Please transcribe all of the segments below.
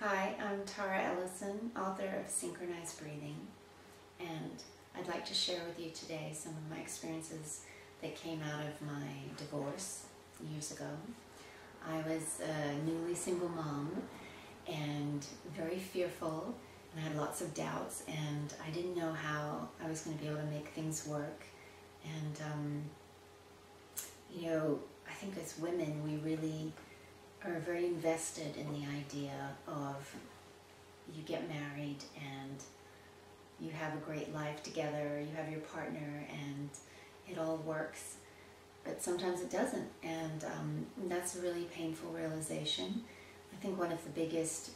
Hi, I'm Ellison, author of Synchronized Breathing, and I'd like to share with you today some of my experiences that came out of my divorce years ago. I was a newly single mom and very fearful, and I had lots of doubts, and I didn't know how I was going to be able to make things work. And I think as women we really are very invested in the idea of you get married and you have a great life together, you have your partner, and it all works. But sometimes it doesn't, and that's a really painful realization. I think one of the biggest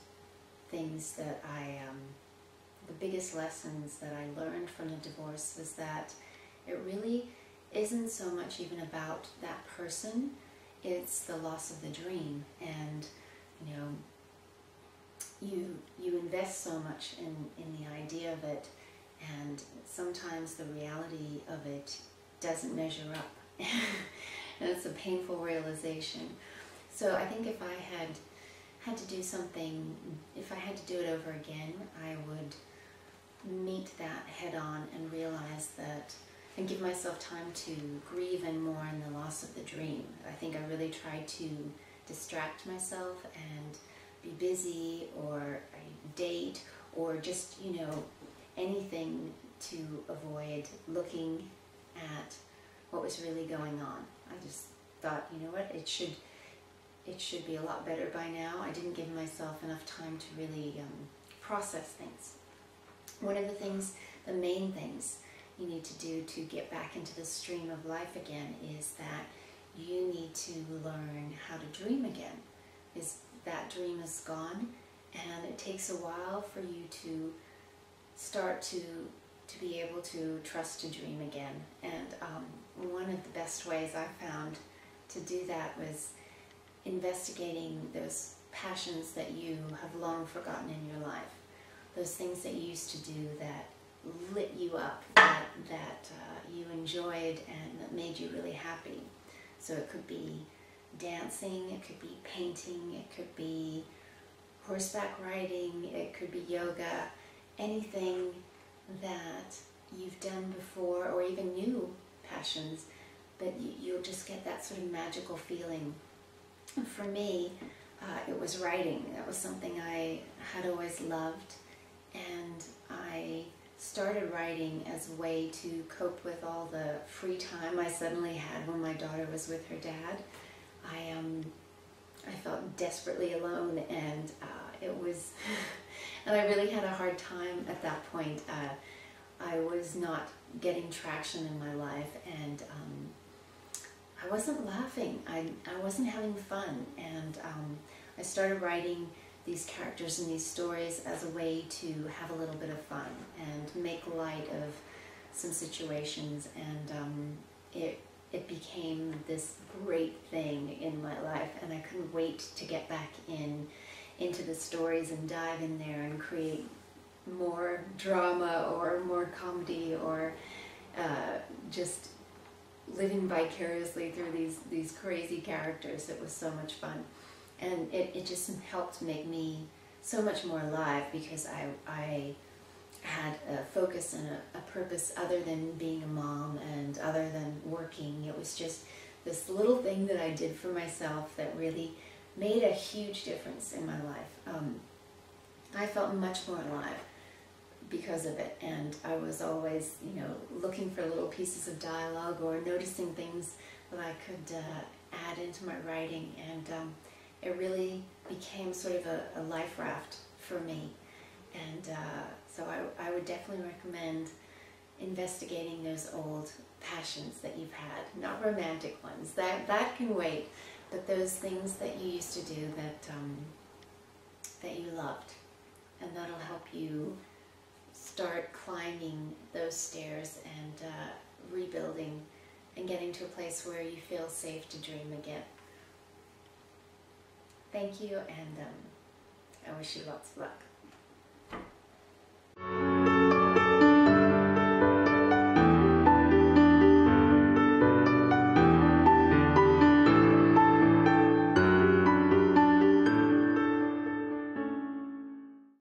things that the biggest lessons that I learned from the divorce was that it really isn't so much even about that person, it's the loss of the dream. And you invest so much in the idea of it, and sometimes the reality of it doesn't measure up. And it's a painful realization. So I think if I had to do something, if I had to do it over again, I would meet that head on and realize that, and give myself time to grieve and mourn the loss of the dream. I think I really tried to distract myself and be busy, or date, or just anything to avoid looking at what was really going on. I just thought, you know what, it should be a lot better by now. I didn't give myself enough time to really process things. One of the main things you need to do to get back into the stream of life again is that you need to learn how to dream again. That dream is gone, and it takes a while for you to start to be able to trust to dream again. And one of the best ways I found to do that was investigating those passions that you have long forgotten in your life. Those things that you used to do that lit you up, that you enjoyed and that made you really happy. So it could be dancing, it could be painting, it could be horseback riding, it could be yoga, anything that you've done before, or even new passions, but you'll just get that sort of magical feeling. For me, it was writing. That was something I had always loved, and I started writing as a way to cope with all the free time I suddenly had when my daughter was with her dad. I felt desperately alone, and and I really had a hard time at that point. I was not getting traction in my life, and I wasn't laughing. I wasn't having fun, and I started writing these characters and these stories as a way to have a little bit of fun and make light of some situations, and it became this great thing in my life, and I couldn't wait to get back into the stories and dive in there and create more drama or more comedy, or just living vicariously through these crazy characters. It was so much fun. And it just helped make me so much more alive, because I had a focus and a purpose other than being a mom and other than working. It was just this little thing that I did for myself that really made a huge difference in my life. I felt much more alive because of it, and I was always, looking for little pieces of dialogue or noticing things that I could add into my writing, and it really became sort of a life raft for me. And so I would definitely recommend investigating those old passions that you've had, not romantic ones, that can wait, but those things that you used to do that you loved, and that'll help you start climbing those stairs and rebuilding and getting to a place where you feel safe to dream again. Thank you, and I wish you lots of luck.